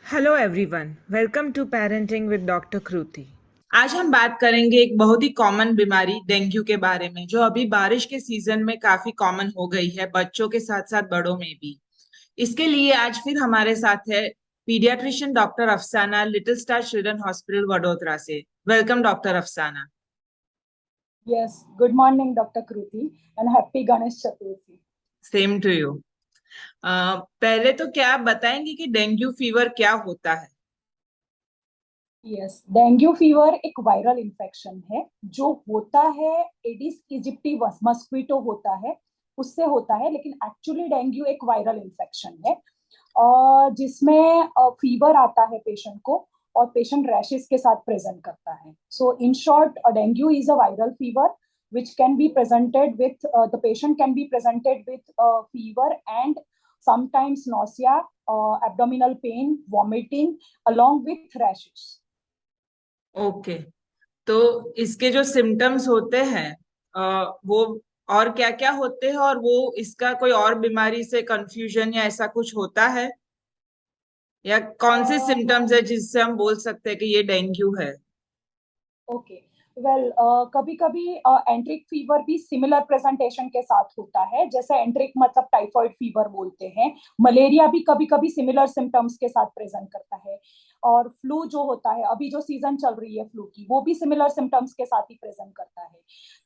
Hello everyone, welcome to parenting with doctor Kriti. आज हम बात करेंगे एक बहुत ही कॉमन बीमारी डेंगू के बारे में, जो अभी बारिश के सीजन में काफी कॉमन हो गई है, बच्चों के साथ साथ बड़ों में भी। इसके लिए आज फिर हमारे साथ है पीडियाट्रिशियन डॉक्टर अफसाना, little star children hospital Vadodara से। वेलकम डॉक्टर अफसाना। Yes, good morning, Dr. Kruti, and happy Ganesh Chaturthi. Same to you. पहले तो क्या आप बताएंगे कि डेंगू फीवर क्या होता है? यस, डेंगू फीवर एक वायरल इन्फेक्शन है जो होता है एडिस इजिप्टी मस्क्वीटो होता है, उससे होता है। लेकिन एक्चुअली डेंगू एक वायरल इन्फेक्शन है जिसमें फीवर आता है पेशेंट को, और पेशेंट रैशेस के साथ प्रेजेंट करता है। So in short, dengue is a viral fever which can be presented with the patient can be presented with fever and sometimes nausea, abdominal pain, vomiting along with rashes. Okay. तो इसके जो symptoms होते हैं, वो और क्या क्या होते हैं, और वो इसका कोई और बीमारी से कंफ्यूजन या ऐसा कुछ होता है, या कौन से सिम्टम्स है जिससे हम बोल सकते हैं कि ये डेंगू है? ओके, वेल, कभी कभी एंट्रिक फीवर भी सिमिलर प्रेजेंटेशन के साथ होता है। जैसे एंट्रिक मतलब टाइफाइड फीवर बोलते हैं। मलेरिया भी कभी कभी सिमिलर सिम्टम्स के साथ प्रेजेंट करता है। और फ्लू जो होता है, अभी जो सीजन चल रही है फ्लू की, वो भी सिमिलर सिम्टम्स के साथ ही प्रेजेंट करता है।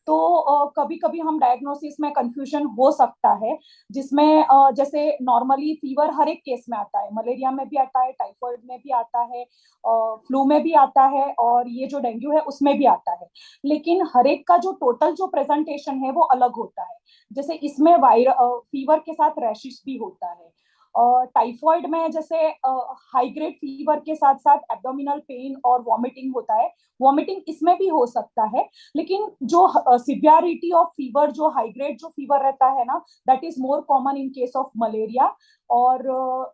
तो कभी कभी हम डायग्नोसिस में कंफ्यूजन हो सकता है, जिसमें जैसे नॉर्मली फीवर हर एक केस में आता है, मलेरिया में भी आता है, टाइफाइड में भी आता है, फ्लू में भी आता है, और ये जो डेंगू है उसमें भी आता है। लेकिन हर एक का जो टोटल जो प्रेजेंटेशन है वो अलग होता है। जैसे इसमें फीवर के साथ रैशेस भी होता है। टाइफाइड में जैसे हाई ग्रेड फीवर के साथ साथ एब्डोमिनल पेन और वॉमिटिंग होता है। वॉमिटिंग इसमें भी हो सकता है, लेकिन जो सिवियरिटी ऑफ फीवर, जो हाई ग्रेड जो फीवर रहता है ना, that is more common in case of malaria और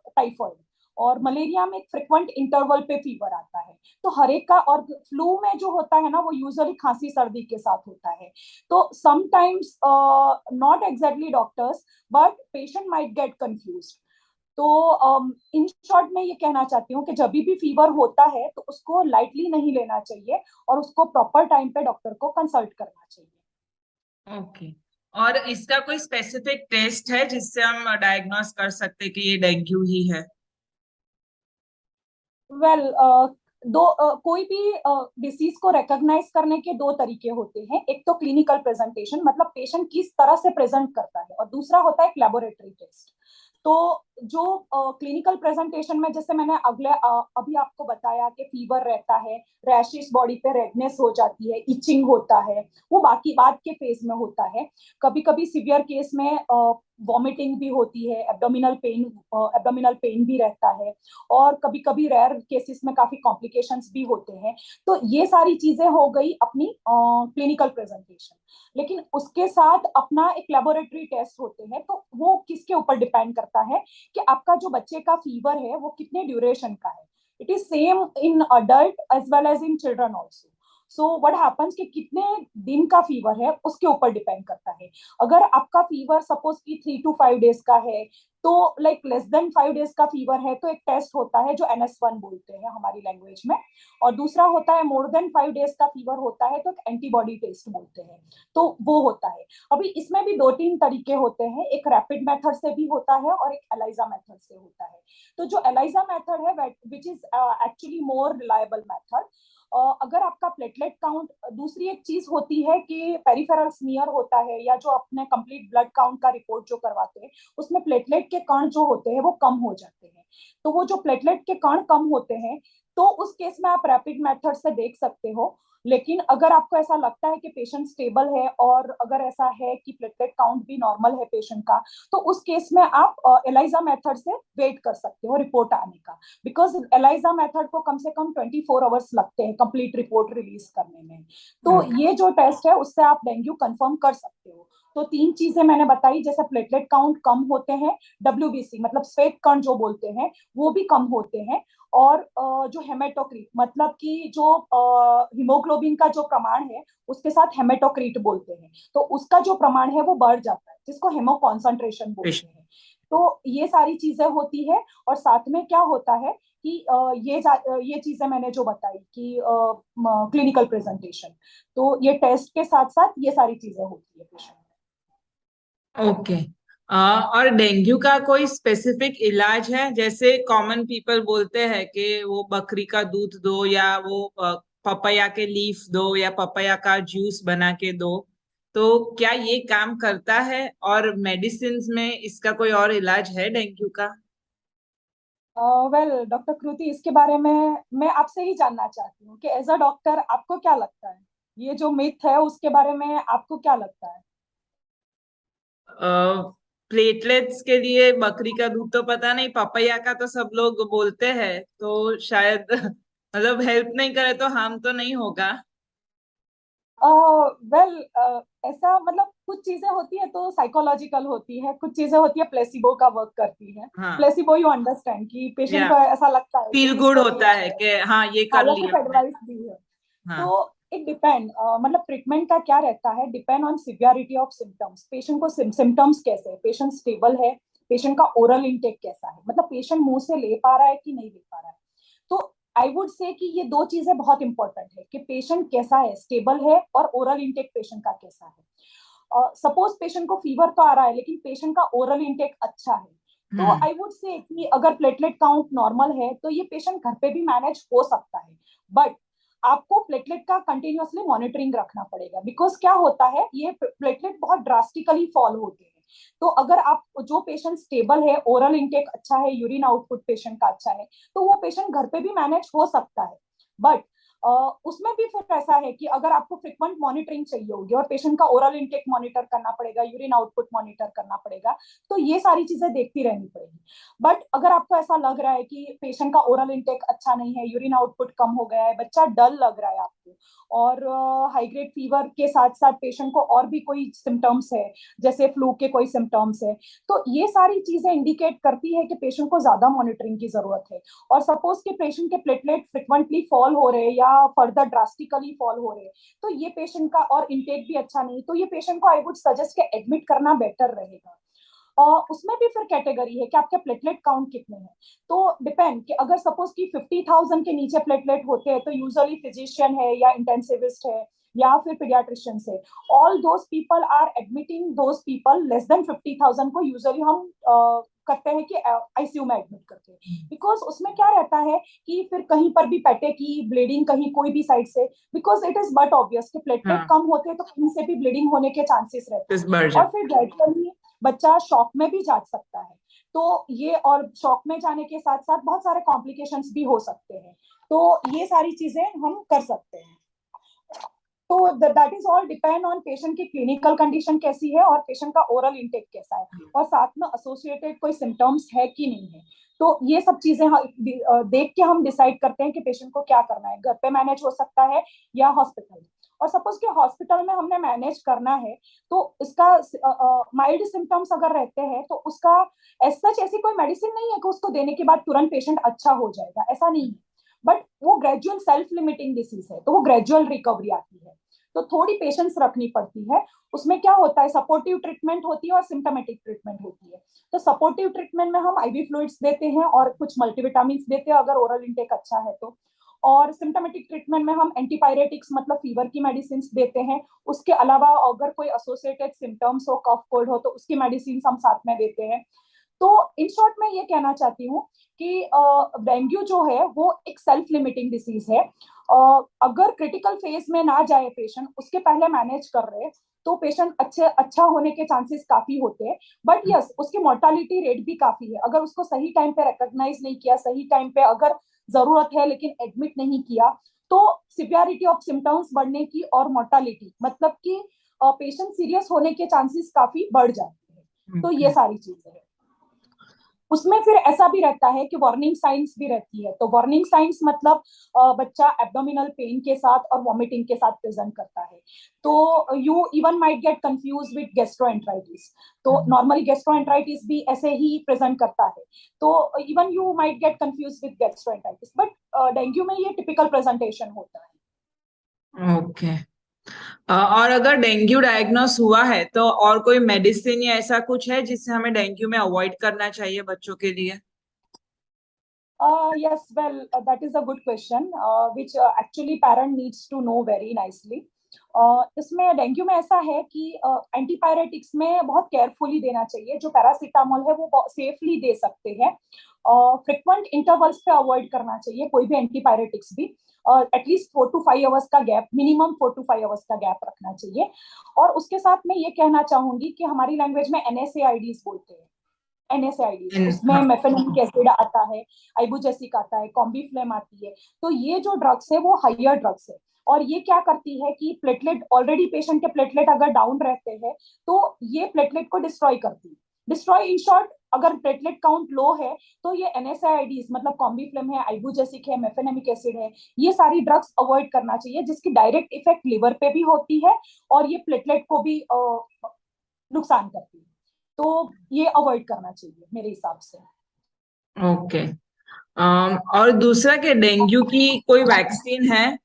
टाइफाइड। और मलेरिया में एक फ्रिक्वेंट इंटरवल पे फीवर आता है। तो हर एक का, और फ्लू में जो होता है ना वो यूजुअली खांसी सर्दी के साथ होता है। तो sometimes not exactly doctors, but patient might get confuse. तो इन शॉर्ट मैं ये कहना चाहती हूँ कि जब भी फीवर होता है तो उसको लाइटली नहीं लेना चाहिए, और उसको प्रॉपर टाइम पे डॉक्टर को कंसल्ट करना चाहिए। ओके। और इसका कोई स्पेसिफिक टेस्ट है जिससे हम डायग्नोस कर सकते हैं कि ये डेंगू ही है? वेल, कोई भी डिसीज को रिकॉग्नाइज करने के दो तरीके होते हैं। एक तो क्लिनिकल प्रेजेंटेशन, मतलब पेशेंट किस तरह से प्रेजेंट करता है, और दूसरा होता है लेबोरेटरी टेस्ट। तो जो क्लिनिकल प्रेजेंटेशन में, जैसे मैंने अभी आपको बताया कि फीवर रहता है, रैशेस बॉडी पे, रेडनेस हो जाती है, इचिंग होता है, वो बाकी बाद के फेज में होता है। कभी कभी सिवियर केस में वॉमिटिंग भी होती है, एब्डोमिनल पेन भी रहता है, और कभी कभी रेयर केसेस में काफी कॉम्प्लिकेशंस भी होते हैं। तो ये सारी चीजें हो गई अपनी क्लिनिकल प्रेजेंटेशन। लेकिन उसके साथ अपना एक लेबोरेटरी टेस्ट होते हैं, तो वो किसके ऊपर डिपेंड करता है कि आपका जो बच्चे का फीवर है वो कितने ड्यूरेशन का है। It is same in adult age well as in children also. So what happens कि कितने दिन का फीवर है उसके ऊपर डिपेंड करता है। अगर आपका फीवर सपोज की 3 to 5 डेज का है, तो लाइक लेस देन 5 डेज का फीवर है, तो एक टेस्ट होता है जो NS1 बोलते हैं हमारी लैंग्वेज में। और दूसरा होता है मोर देन 5 डेज का फीवर होता है, तो एक एंटीबॉडी टेस्ट बोलते हैं। तो वो होता है। अभी इसमें भी 2-3 तरीके होते हैं, एक रैपिड मेथड से भी होता है और एक एलाइजा मेथड से होता है। तो जो एलाइजा मेथड है, which is actually more reliable method. अगर आपका प्लेटलेट काउंट, दूसरी एक चीज होती है कि पेरिफेरल स्मीयर होता है, या जो अपने कंप्लीट ब्लड काउंट का रिपोर्ट जो करवाते हैं, उसमें प्लेटलेट के कण जो होते हैं वो कम हो जाते हैं। तो वो जो प्लेटलेट के कण कम होते हैं, तो उस केस में आप रैपिड मेथड से देख सकते हो। लेकिन अगर आपको ऐसा लगता है कि पेशेंट स्टेबल है, और अगर ऐसा है कि प्लेटलेट काउंट भी नॉर्मल है पेशेंट का, तो उस केस में आप एलाइजा मेथड से वेट कर सकते हो रिपोर्ट आने का। बिकॉज एलाइजा मेथड को कम से कम 24 आवर्स लगते हैं कंप्लीट रिपोर्ट रिलीज करने में। तो ओके। ये जो टेस्ट है उससे आप डेंगू कंफर्म कर सकते हो। तो 3 चीजें मैंने बताई, जैसे प्लेटलेट काउंट कम होते हैं, WBC मतलब श्वेत कण जो बोलते हैं वो भी कम होते हैं, और जो हेमेटोक्रीट मतलब कि जो हीमोग्लोबिन का जो प्रमाण है उसके साथ हेमेटोक्रीट बोलते हैं, तो उसका जो प्रमाण है वो बढ़ जाता है, जिसको हेमो कॉन्सेंट्रेशन बोलते हैं। तो ये सारी चीजें होती है। और साथ में क्या होता है कि ये चीजें मैंने जो बताई कि क्लिनिकल प्रेजेंटेशन, तो ये टेस्ट के साथ साथ ये सारी चीजें होती है पेशेंट में। ओके। और डेंगू का कोई स्पेसिफिक इलाज है? जैसे कॉमन पीपल बोलते हैं कि वो बकरी का दूध दो, या वो पपैया के लीफ दो, या पपैया का जूस बना के दो। तो क्या ये काम करता है? और मेडिसिन में इसका कोई और इलाज है डेंगू का? वेल डॉक्टर कृति, इसके बारे में मैं आपसे ही जानना चाहती हूँ कि एज अ डॉक्टर आपको क्या लगता है, ये जो मिथ है उसके बारे में आपको क्या लगता है? प्लेटलेट्स के लिए बकरी का दूध तो पता नहीं, पपैया का तो सब लोग बोलते हैं, तो शायद मतलब हेल्प नहीं करे तो हार्म तो नहीं होगा। वेल ऐसा मतलब कुछ चीजें होती है तो साइकोलॉजिकल होती है, कुछ चीजें होती है प्लेसिबो का वर्क करती है। हाँ, प्लेसिबो यू अंडरस्टैंड कि पेशेंट या को ऐसा लगता है कि फील गुड इसको होता दिया है है, कि हाँ ये हाँ, कर या लिया कुछ मैंने। एडवाइस दी है। तो हाँ। इट डिपेंड, मतलब ट्रीटमेंट का क्या रहता है, depend on severity of symptoms. Patient को सिम्टम्स कैसे है, पेशेंट स्टेबल है, पेशेंट का ओरल इंटेक कैसा है, मतलब पेशेंट मुंह से ले पा रहा है कि नहीं ले पा रहा है। तो आई वुड से कि ये दो चीजें बहुत इंपॉर्टेंट है कि पेशेंट कैसा है, स्टेबल है, और ओरल इंटेक पेशेंट का कैसा है। सपोज पेशेंट को फीवर तो आ रहा है लेकिन पेशेंट का ओरल इंटेक अच्छा है, तो हम्म। आई वुड से कि अगर प्लेटलेट काउंट नॉर्मल है तो ये पेशेंट घर पे भी मैनेज हो सकता है। बट आपको प्लेटलेट का कंटिन्यूअसली मॉनिटरिंग रखना पड़ेगा, बिकॉज क्या होता है, ये प्लेटलेट बहुत ड्रास्टिकली फॉल होते हैं। तो अगर आप जो पेशेंट स्टेबल है, ओरल इंटेक अच्छा है, यूरिन आउटपुट पेशेंट का अच्छा है, तो वो पेशेंट घर पे भी मैनेज हो सकता है। बट उसमें भी फिर ऐसा है कि अगर आपको फ्रिक्वेंट मॉनिटरिंग चाहिए होगी और पेशेंट का ओरल इंटेक मॉनिटर करना पड़ेगा, यूरिन आउटपुट मॉनिटर करना पड़ेगा, तो ये सारी चीजें देखती रहनी पड़ेगी। बट अगर आपको ऐसा लग रहा है कि पेशेंट का ओरल इंटेक अच्छा नहीं है, यूरिन आउटपुट कम हो गया है, बच्चा डल लग रहा है आपको, और हाई ग्रेड फीवर के साथ साथ पेशेंट को और भी कोई सिम्टम्स है, जैसे फ्लू के कोई सिम्टम्स है, तो ये सारी चीजें इंडिकेट करती है कि पेशेंट को ज्यादा मॉनिटरिंग की जरूरत है। और सपोज के पेशेंट के प्लेटलेट फ्रिक्वेंटली फॉल हो रहे हैं या फर्दर ड्रास्टिकली फॉल हो रहे हैं, तो ये पेशेंट का और इंटेक भी अच्छा नहीं, तो ये पेशेंट को आई वुड सजेस्ट के एडमिट करना बेटर रहेगा। और उसमें भी फिर कैटेगरी है कि आपके प्लेटलेट काउंट कितने हैं। तो डिपेंड कि अगर सपोज कि 50,000 के नीचे प्लेटलेट होते हैं तो यूजुअली फिजिशियन है या इंटेंसिविस्ट है या फिर पीडियाट्रिशियन है। All those people are admitting those people less than 50,000 को यूजुअली हम करते हैं कि आईसीयू में एडमिट करते हैं, बिकॉज उसमें क्या रहता है कि फिर कहीं पर भी पेटे की ब्लीडिंग कहीं कोई भी साइड से, because it is but obvious कि प्लेटलेट हाँ, कम होते हैं तो कहीं से भी ब्लीडिंग होने के चांसेस रहते इस हैं। बढ़ और जाए। फिर ग्रेजुअली बच्चा शॉक में भी जा सकता है। तो ये, और शॉक में जाने के साथ साथ बहुत सारे कॉम्प्लिकेशंस भी हो सकते हैं। तो ये सारी चीजें हम कर सकते हैं। तो that is all depend on patient की क्लिनिकल कंडीशन कैसी है और पेशेंट का ओरल इंटेक कैसा है, और साथ में एसोसिएटेड कोई सिम्टम्स है कि नहीं है। तो ये सब चीजें देख के हम डिसाइड करते हैं कि पेशेंट को क्या करना है, घर पे मैनेज हो सकता है या हॉस्पिटल। और सपोज कि हॉस्पिटल में हमने मैनेज करना है, तो इसका माइल्ड सिम्टम्स अगर रहते हैं तो उसका एज सच ऐसी कोई मेडिसिन नहीं है कि उसको देने के बाद तुरंत पेशेंट अच्छा हो जाएगा, ऐसा नहीं है। बट वो ग्रेजुअल सेल्फ लिमिटिंग डिसीज है, तो वो ग्रेजुअल रिकवरी आती है, तो थोड़ी पेशेंस रखनी पड़ती है। उसमें क्या होता है, सपोर्टिव ट्रीटमेंट होती है और सिम्टोमेटिक ट्रीटमेंट होती है। तो सपोर्टिव ट्रीटमेंट में हम आईवी फ्लूइड्स देते हैं और कुछ मल्टीविटामिन देते हैं अगर ओरल इंटेक अच्छा है तो। और सिम्टोमेटिक ट्रीटमेंट में हम एंटीपायरेटिक्स मतलब फीवर की मेडिसिन देते हैं। उसके अलावा अगर कोई एसोसिएटेड सिम्टम्स हो, कफ कोल्ड हो, तो उसकी मेडिसिन हम साथ में देते हैं। तो इन शॉर्ट मैं ये कहना चाहती हूँ कि डेंगू जो है वो एक सेल्फ लिमिटिंग डिसीज है। अगर क्रिटिकल फेज में ना जाए पेशेंट, उसके पहले मैनेज कर रहे, तो पेशेंट अच्छा होने के चांसेस काफी होते हैं। बट यस, उसकी मोर्टालिटी रेट भी काफी है, अगर उसको सही टाइम पे रिकॉग्नाइज नहीं किया, सही टाइम पे अगर जरूरत है लेकिन एडमिट नहीं किया, तो सिवियरिटी ऑफ सिम्टम्स बढ़ने की और मोर्टालिटी मतलब कि पेशेंट सीरियस होने के चांसेस काफी बढ़ जाते हैं। तो ये ओके। सारी चीजें हैं। उसमें फिर ऐसा भी रहता है कि वार्निंग साइंस भी रहती है। तो वार्निंग साइंस मतलब बच्चा एब्डोमिनल पेन के साथ और वॉमिटिंग के साथ प्रेजेंट करता है। तो you even might get confuse with gastroenteritis. तो नॉर्मली गैस्ट्रोएंटराइटिस भी ऐसे ही प्रेजेंट करता है। तो even you might get confuse with gastroenteritis, but dengue में ये टिपिकल प्रेजेंटेशन होता है। ओके। और अगर डेंगू डायग्नोस हुआ है तो और कोई मेडिसिन या ऐसा कुछ है जिससे हमें डेंगू में अवॉइड करना चाहिए बच्चों के लिए? Yes, well, that is a good question, which actually parent needs to know very nicely. इसमें डेंगू में ऐसा है कि एंटीपायरेटिक्स में बहुत केयरफुली देना चाहिए. जो पैरासीटामोल है वो सेफली दे सकते हैं. फ्रिक्वेंट इंटरवल्स पे अवॉइड करना चाहिए कोई भी एंटीपायरेटिक्स भी. एटलीस्ट 4 to 5 आवर्स का गैप, मिनिमम 4 to 5 आवर्स का गैप रखना चाहिए. और उसके साथ मैं ये कहना चाहूंगी कि हमारी लैंग्वेज में NSAIDs बोलते हैं. NSAIDs, उसमें हाँ. मेफेनेमिक एसिड आता है, आइबुजेसिक आता है, कॉम्बीफ्लेम आती है. तो ये जो ड्रग्स है वो हायर ड्रग्स है. और ये क्या करती है कि प्लेटलेट, ऑलरेडी पेशेंट के प्लेटलेट अगर डाउन रहते हैं तो ये प्लेटलेट को डिस्ट्रॉय करती है. डिस्ट्रॉय इन शॉर्ट, अगर प्लेटलेट काउंट लो है तो ये NSAIDs मतलब कॉम्बीफ्लेम है, आइबुजेसिक है, मेफेनेमिक एसिड है, ये सारी ड्रग्स अवॉइड करना चाहिए, जिसकी डायरेक्ट इफेक्ट लिवर पे भी होती है और ये प्लेटलेट को भी नुकसान करती है. तो ये अवॉइड करना चाहिए मेरे हिसाब से. ओके. और दूसरा कि डेंगू की कोई वैक्सीन है?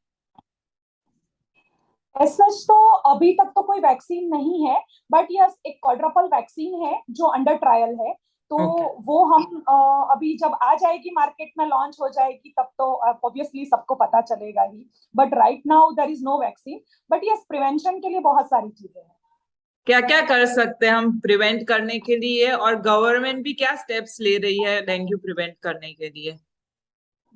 सच तो अभी तक तो कोई वैक्सीन नहीं है, बट यस एक क्वाड्रपल वैक्सीन है जो अंडर ट्रायल है. तो ओके. वो हम अभी जब आ जाएगी मार्केट में, लॉन्च हो जाएगी, तब तो ऑब्वियसली सबको पता चलेगा ही. But right now there is no vaccine. But yes prevention के लिए बहुत सारी चीजें हैं. क्या क्या कर सकते हैं हम प्रिवेंट करने के लिए, और गवर्नमेंट भी क्या स्टेप्स ले रही है डेंगू प्रिवेंट करने के लिए?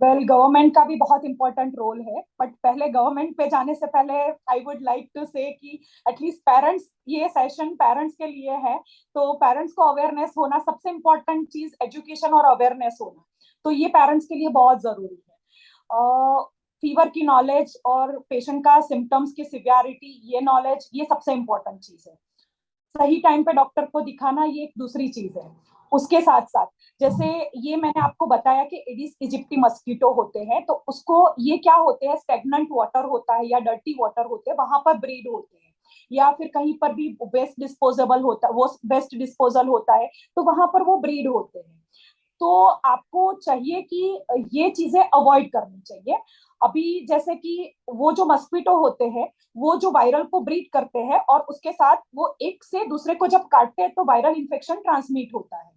वेल, गवर्नमेंट का भी बहुत इंपॉर्टेंट रोल है, बट पहले गवर्नमेंट पे जाने से पहले आई वुड लाइक टू से कि एटलीस्ट पेरेंट्स, ये सेशन पेरेंट्स के लिए है. तो पेरेंट्स को अवेयरनेस होना सबसे इंपॉर्टेंट चीज, एजुकेशन और अवेयरनेस होना, तो ये पेरेंट्स के लिए बहुत जरूरी है. फीवर की नॉलेज और पेशेंट का सिम्टम्स की सिवियरिटी, ये नॉलेज, ये सबसे इंपॉर्टेंट चीज है. सही टाइम पे डॉक्टर को दिखाना, ये एक दूसरी चीज है. उसके साथ साथ, जैसे ये मैंने आपको बताया कि एडिस इजिप्टी मस्कीटो होते हैं, तो उसको, ये क्या होते हैं, स्टेगनेंट वाटर होता है या डर्टी वाटर होते हैं, वहां पर ब्रीड होते हैं. या फिर कहीं पर भी वेस्ट डिस्पोजेबल होता है, वो वेस्ट डिस्पोजल होता है, तो वहां पर वो ब्रीड होते हैं. तो आपको चाहिए कि ये चीजें अवॉइड करनी चाहिए. अभी जैसे कि वो जो मस्कीटो होते हैं, वो जो वायरल को ब्रीड करते हैं और उसके साथ वो एक से दूसरे को जब काटते हैं तो वायरल इन्फेक्शन ट्रांसमिट होता है.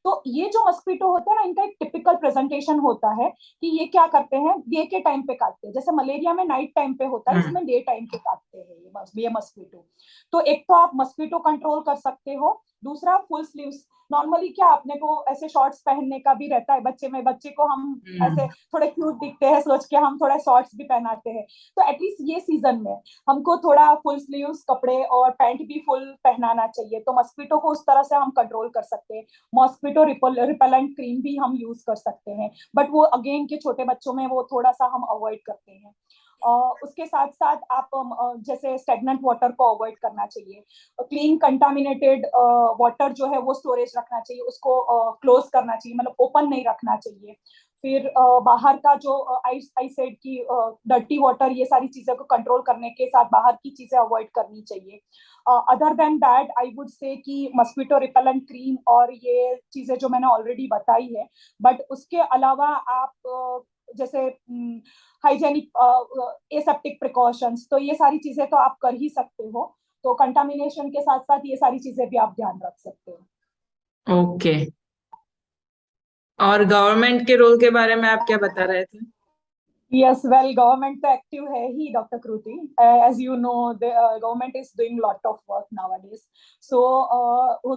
तो ये जो मस्कीटो होते हैं ना, इनका एक टिपिकल प्रेजेंटेशन होता है कि ये क्या करते हैं, डे के टाइम पे काटते हैं. जैसे मलेरिया में नाइट टाइम पे होता है, हम्म. इसमें डे टाइम पे काटते हैं ये मस्कीटो. तो एक तो आप मस्कीटो कंट्रोल कर सकते हो. दूसरा, फुल स्लीव्स. नॉर्मली क्या अपने को ऐसे शॉर्ट्स पहनने का भी रहता है, बच्चे को हम ऐसे थोड़े क्यूट दिखते हैं सोच के हम थोड़ा शॉर्ट्स भी पहनाते हैं. तो एटलीस्ट ये सीजन में हमको थोड़ा फुल स्लीव्स कपड़े और पैंट भी फुल पहनाना चाहिए. तो मस्कीटो को उस तरह से हम कंट्रोल कर सकते हैं. मॉस्किटो रिपेलेंट क्रीम भी हम यूज कर सकते हैं, बट वो अगेन के छोटे बच्चों में वो थोड़ा सा हम अवॉइड करते हैं. उसके साथ साथ आप जैसे स्टेगनेंट वाटर को अवॉइड करना चाहिए. क्लीन कंटामिनेटेड वाटर जो है वो स्टोरेज रखना चाहिए, उसको क्लोज करना चाहिए, मतलब ओपन नहीं रखना चाहिए. फिर बाहर का जो आई सेड की डर्टी वाटर, ये सारी चीजें को कंट्रोल करने के साथ बाहर की चीजें अवॉइड करनी चाहिए. Other than that I would say कि मस्कीटो रिपेलेंट क्रीम और ये चीजें जो मैंने ऑलरेडी बताई है. बट उसके अलावा आप जैसे हाइजेनिक एसेप्टिक प्रिकॉशंस, तो ये सारी चीजें तो आप कर ही सकते हो. तो कंटामिनेशन के साथ साथ ये सारी चीजें भी आप ध्यान रख सकते हो. ओके. और गवर्नमेंट के रोल के बारे में आप क्या बता रहे थे? Yes, well, government तो active है ही, Dr. Kruti. As you know, the government is doing lot of work nowadays. So,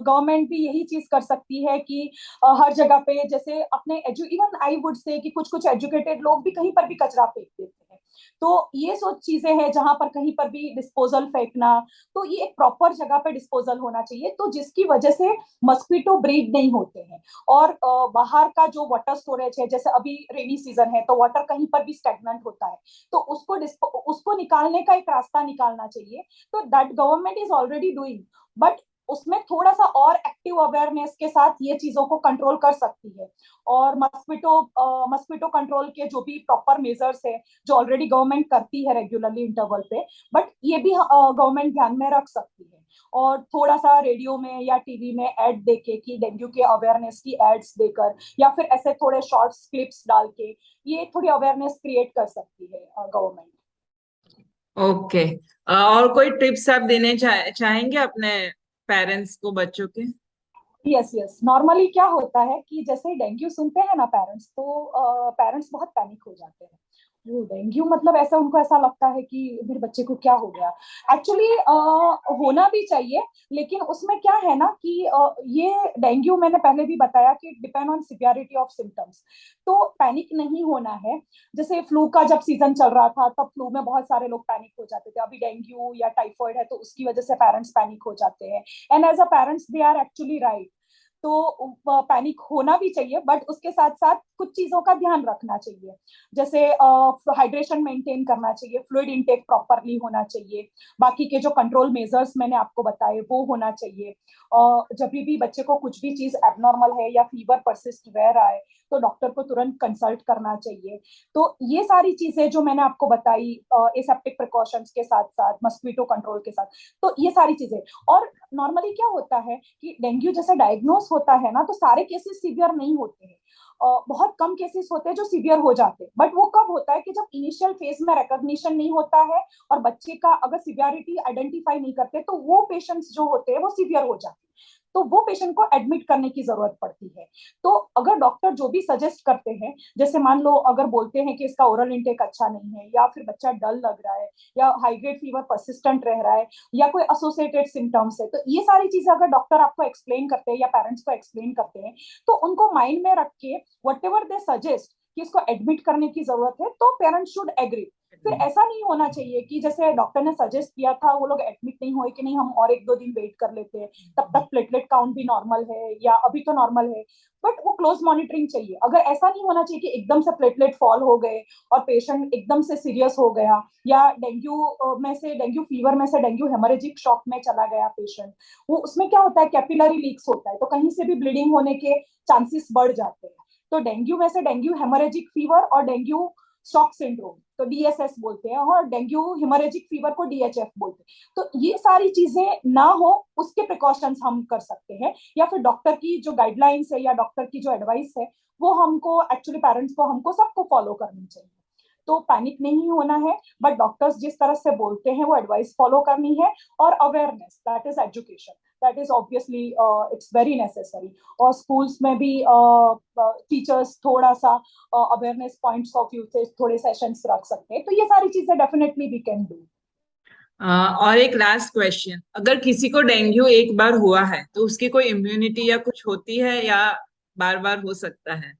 government भी यही चीज कर सकती है कि हर जगह पे, जैसे अपने इवन आई वुड से कि कुछ कुछ एजुकेटेड लोग भी कहीं पर भी कचरा फेंक देते हैं. तो ये सोच चीजें हैं जहां पर कहीं पर भी डिस्पोजल फेंकना, तो ये एक प्रॉपर जगह पे डिस्पोजल होना चाहिए, तो जिसकी वजह से मस्कीटो ब्रीड नहीं होते हैं. और बाहर का जो वाटर स्टोरेज है, जैसे अभी रेनी सीजन है तो वाटर कहीं पर भी स्टेगनेंट होता है, तो उसको निकालने का एक रास्ता निकालना चाहिए. तो that government is already doing, but उसमें थोड़ा सा और एक्टिव अवेयरनेस के साथ ये चीजों को कंट्रोल कर सकती है. और मस्कीटो कंट्रोल के जो भी प्रॉपर मेजर्स है, जो ऑलरेडी गवर्नमेंट करती है रेगुलरली इंटरवल पे, बट ये भी गवर्नमेंट ध्यान में रख सकती है. और थोड़ा सा रेडियो में या टीवी में एड देके कि डेंगू के अवेयरनेस की एड्स देकर, या फिर ऐसे थोड़े शॉर्ट्स क्लिप्स डाल के, ये थोड़ी अवेयरनेस क्रिएट कर सकती है गवर्नमेंट. ओके. और कोई टिप्स आप देने चाहेंगे अपने पेरेंट्स को, बच्चों के? यस यस, नॉर्मली क्या होता है कि जैसे ही डेंगू सुनते हैं ना पेरेंट्स, तो पेरेंट्स बहुत पैनिक हो जाते हैं। वो डेंगू मतलब ऐसा, उनको ऐसा लगता है कि मेरे बच्चे को क्या हो गया। एक्चुअली होना भी चाहिए, लेकिन उसमें क्या है ना कि ये डेंगू मैंने पहले भी बताया कि depend on severity of symptoms. तो पैनिक नहीं होना है। जैसे फ्लू का जब सीजन चल रहा था, तब फ्लू में बहुत सारे लोग पैनिक हो जाते थे। अभी डेंगू या टाइफॉइड है तो उसकी वजह से पेरेंट्स पैनिक हो जाते हैं। And as a parents they are actually right. तो पैनिक होना भी चाहिए, बट उसके साथ साथ कुछ चीजों का ध्यान रखना चाहिए। जैसे हाइड्रेशन मेंटेन करना चाहिए, फ्लूइड इनटेक प्रॉपरली होना चाहिए, बाकी के जो कंट्रोल मेजर्स मैंने आपको बताए वो होना चाहिए। जब भी बच्चे को कुछ भी चीज एबनॉर्मल है या फीवर परसिस्ट रह रहा है, तो डॉक्टर को तुरंत कंसल्ट करना चाहिए। तो ये सारी चीजें जो मैंने आपको बताई, एसेप्टिक प्रिकॉशंस के साथ साथ मस्क्वीटो कंट्रोल के साथ, तो ये सारी चीजें। और नॉर्मली क्या होता है कि डेंगू जैसे डायग्नोस होता है ना, तो सारे केसेस सीवियर नहीं होते हैं। बहुत कम केसेस होते हैं जो सीवियर हो जाते हैं, बट वो कब होता है कि जब इनिशियल फेज में रिकॉग्निशन नहीं होता है और बच्चे का अगर सीवियरिटी आइडेंटिफाई नहीं करते, तो वो पेशेंट्स जो होते हैं वो सीवियर हो जाते हैं। तो वो पेशेंट को एडमिट करने की जरूरत पड़ती है। तो अगर डॉक्टर जो भी सजेस्ट करते हैं, जैसे मान लो अगर बोलते हैं कि इसका ओरल इंटेक अच्छा नहीं है, या फिर बच्चा डल लग रहा है, या हाई ग्रेड फीवर परसिस्टेंट रह रहा है, या कोई एसोसिएटेड सिम्टम्स है, तो ये सारी चीजें अगर डॉक्टर आपको एक्सप्लेन करते हैं या पेरेंट्स को एक्सप्लेन करते हैं, तो उनको माइंड में रख के वट एवर दे सजेस्ट कि इसको एडमिट करने की जरूरत है, तो पेरेंट्स शुड एग्री। फिर ऐसा नहीं होना चाहिए कि जैसे डॉक्टर ने सजेस्ट किया था, वो लोग एडमिट नहीं हुए कि नहीं हम और एक दो दिन वेट कर लेते हैं, तब तक प्लेटलेट काउंट भी नॉर्मल है या अभी तो नॉर्मल है। बट वो क्लोज मॉनिटरिंग चाहिए। अगर ऐसा नहीं होना चाहिए कि एकदम से प्लेटलेट फॉल हो गए और पेशेंट एकदम से सीरियस हो गया, या डेंगू में से, डेंगू फीवर में से डेंगू हेमरेजिक शॉक में चला गया पेशेंट। वो उसमें क्या होता है, कैपिलरी लीक्स होता है, तो कहीं से भी ब्लीडिंग होने के चांसेस बढ़ जाते हैं। तो डेंगू में से डेंगू हेमरेजिक फीवर और डेंगू शॉक सिंड्रोम, तो डीएसएस बोलते हैं, और डेंगू हेमरेजिक फीवर को डीएचएफ बोलते हैं। तो ये सारी चीजें ना हो, उसके प्रिकॉशंस हम कर सकते हैं, या फिर डॉक्टर की जो गाइडलाइंस है या डॉक्टर की जो एडवाइस है, वो हमको एक्चुअली पेरेंट्स को, हमको सबको फॉलो करनी चाहिए। तो पैनिक नहीं होना है, बट डॉक्टर्स जिस तरह से बोलते हैं वो एडवाइस फॉलो करनी है। और awareness, that is education, that is obviously it's very necessary. और स्कूल्स में भी टीचर्स थोड़ा सा अवेयरनेस पॉइंट्स ऑफ व्यू से थोड़े सेशंस रख सकते हैं। तो ये सारी चीजें डेफिनेटली वी कैन डू। और एक लास्ट क्वेश्चन, अगर किसी को डेंगू एक बार हुआ है तो उसकी कोई इम्यूनिटी या कुछ होती है या बार बार हो सकता है?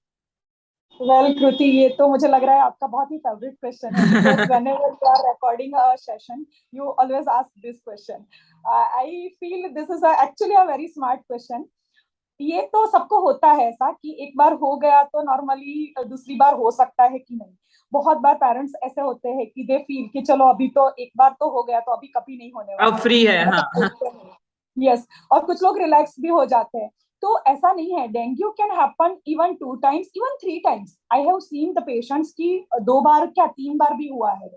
वेल कृति, ये तो मुझे लग रहा है आपका बहुत ही फेवरेट क्वेश्चन है, because whenever you are recording a session, you always ask this question. I feel this is actually a very smart question. ये तो सबको होता है ऐसा कि एक बार हो गया तो नॉर्मली दूसरी बार हो सकता है कि नहीं। बहुत बार पेरेंट्स ऐसे होते हैं कि दे फील कि चलो अभी तो एक बार तो हो गया, तो अभी कभी नहीं होने अब वाला है, फ्री है, ऐसा हाँ। बोलते हैं। यस, और कुछ लोग रिलैक्स भी हो जाते हैं। तो ऐसा नहीं है, dengue can happen even 2 times, even 3 times. I have seen the patients की 2 बार क्या 3 बार भी हुआ है।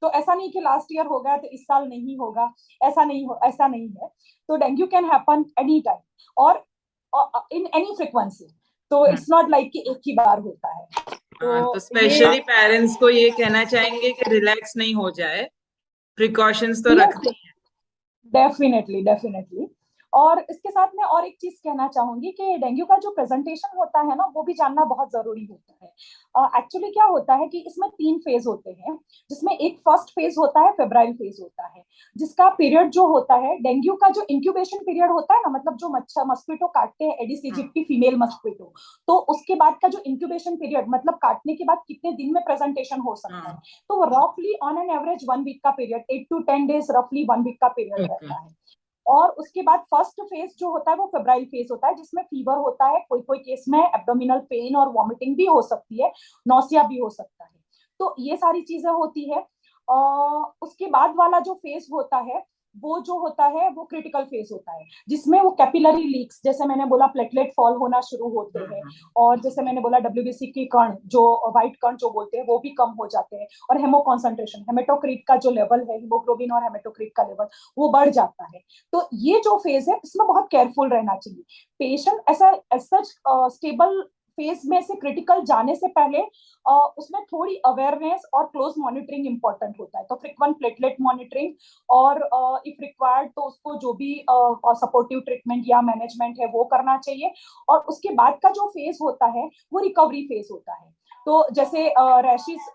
तो ऐसा नहीं कि लास्ट ईयर हो गया तो इस साल नहीं होगा, ऐसा नहीं है। तो dengue can happen any time, और इन एनी फ्रिक्वेंसी। तो हम्म। इट्स नॉट लाइक कि एक ही बार होता है। हाँ, तो तो ये, स्पेशली पेरेंट्स को ये कहना चाहेंगे कि रिलैक्स नहीं हो जाए, प्रिकॉशंस तो यस, रखनी है। Definitely definitely. और इसके साथ में और एक चीज कहना चाहूंगी कि डेंगू का जो प्रेजेंटेशन होता है ना, वो भी जानना बहुत जरूरी होता है। एक्चुअली क्या होता है कि इसमें 3 फेज होते हैं, जिसमें एक फर्स्ट फेज होता है, फेब्राइल फेज होता है, जिसका पीरियड जो होता है, डेंगू का जो इंक्यूबेशन पीरियड होता है ना, मतलब जो मच्छर मस्क्वीटो काटते हैं, एडिस हाँ। इजिप्टी फीमेल मस्क्वीटो, तो उसके बाद का जो इंक्यूबेशन पीरियड, मतलब काटने के बाद कितने दिन में प्रेजेंटेशन हो सकता है, हाँ। तो रफली ऑन एन एवरेज 1 वीक का पीरियड, 8 to 10 days, रफली 1 वीक का पीरियड ओके। रहता है। और उसके बाद फर्स्ट फेज जो होता है वो फेब्राइल फेज होता है, जिसमें फीवर होता है, कोई कोई केस में एब्डोमिनल पेन और वॉमिटिंग भी हो सकती है, नौसिया भी हो सकता है। तो ये सारी चीजें होती है। उसके बाद वाला जो फेज होता है, वो जो होता है वो क्रिटिकल फेज होता है, जिसमें वो कैपिलरी लीक्स, जैसे मैंने बोला, प्लेटलेट फॉल होना शुरू होते हैं। हाँ। और जैसे मैंने बोला, डब्ल्यूबीसी के कण, जो व्हाइट कण जो बोलते हैं, वो भी कम हो जाते हैं। और हेमो कॉन्सेंट्रेशन, हेमेटोक्रिट का जो लेवल है, हीमोग्लोबिन और हेमेटोक्रिट का लेवल, वो बढ़ जाता है। तो ये जो फेज है, इसमें बहुत केयरफुल रहना चाहिए। पेशेंट ऐसा सच स्टेबल फेज में से क्रिटिकल जाने से पहले उसमें थोड़ी अवेयरनेस और क्लोज मॉनिटरिंग इंपॉर्टेंट होता है। तो फ्रिक्वेंट प्लेटलेट मॉनिटरिंग और इफ रिक्वायर्ड तो उसको जो भी सपोर्टिव ट्रीटमेंट या मैनेजमेंट है वो करना चाहिए। और उसके बाद का जो फेज होता है वो रिकवरी फेज होता है। तो जैसे रैशेस,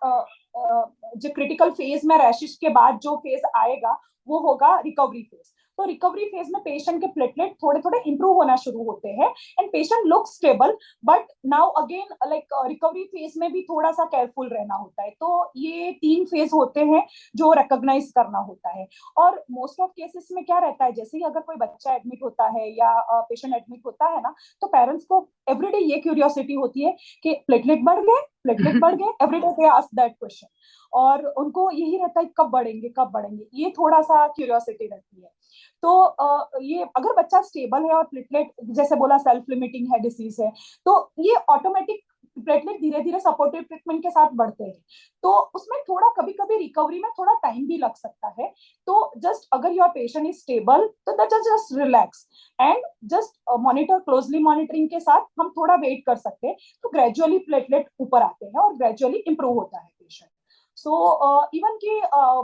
जो क्रिटिकल फेज में रैशेस के बाद जो फेज आएगा वो होगा रिकवरी फेज। तो रिकवरी फेज में पेशेंट के प्लेटलेट थोड़े थोड़े इंप्रूव होना शुरू होते हैं and patient look stable, but now again like recovery phase में भी थोड़ा सा केयरफुल रहना होता है। तो ये 3 फेज होते हैं जो रिकॉग्नाइज करना होता है। और मोस्ट ऑफ केसेस में क्या रहता है, जैसे ही अगर कोई बच्चा एडमिट होता है या पेशेंट एडमिट होता है ना, तो पेरेंट्स को एवरीडे ये क्यूरियोसिटी होती है कि प्लेटलेट बढ़ गए, प्लेटलेट बढ़ गए, everyday they ask that question. और उनको यही रहता है कब बढ़ेंगे कब बढ़ेंगे, ये थोड़ा सा क्यूरियोसिटी रहती है। तो ये अगर बच्चा स्टेबल है और प्लेटलेट जैसे बोला सेल्फ लिमिटिंग है, डिसीज है, तो ये ऑटोमेटिक प्लेटलेट धीरे धीरे सपोर्टिव ट्रीटमेंट के साथ बढ़ते हैं। तो उसमें थोड़ा कभी कभी रिकवरी में थोड़ा टाइम भी लग सकता है। तो जस्ट अगर योर पेशेंट इज स्टेबल तो that just relax and just monitor, closely monitoring के साथ हम थोड़ा वेट कर सकते हैं। तो ग्रेजुअली प्लेटलेट ऊपर आते हैं और ग्रेजुअली इंप्रूव होता है पेशेंट। So even कि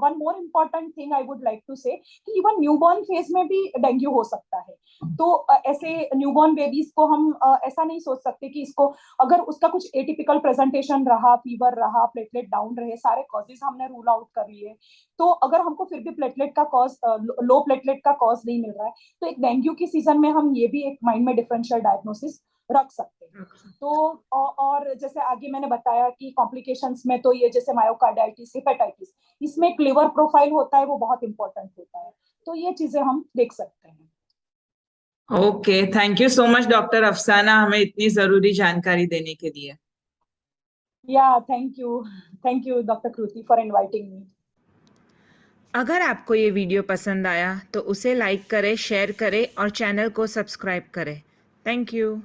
one more important thing I would like to say कि even newborn phase में भी डेंगू हो सकता है। तो ऐसे न्यूबॉर्न बेबीज को हम ऐसा नहीं सोच सकते कि इसको अगर उसका कुछ एटिपिकल प्रेजेंटेशन रहा, फीवर रहा, प्लेटलेट डाउन रहे, सारे कॉजेज हमने रूल आउट कर लिए, तो अगर हमको फिर भी प्लेटलेट का कॉज, लो प्लेटलेट का कॉज नहीं मिल रहा है, तो एक डेंगू की सीजन में हम ये भी एक माइंड में डिफरेंशियल डायग्नोसिस रख सकते हैं। तो और जैसे आगे मैंने बताया कि कॉम्प्लिकेशंस में तो ये जैसे मायोकार्डाइटिस, हेपेटाइटिस, इसमें एक लिवर प्रोफाइल होता है वो बहुत इंपॉर्टेंट होता है। तो ये चीजें हम देख सकते हैं। Okay, thank you so much doctor अफसाना, हमें इतनी जरूरी जानकारी देने के लिए। या thank you doctor Kriti for inviting me. अगर आपको ये वीडियो पसंद आया तो उसे लाइक करें, शेयर करें और चैनल को सब्सक्राइब करें। Thank you.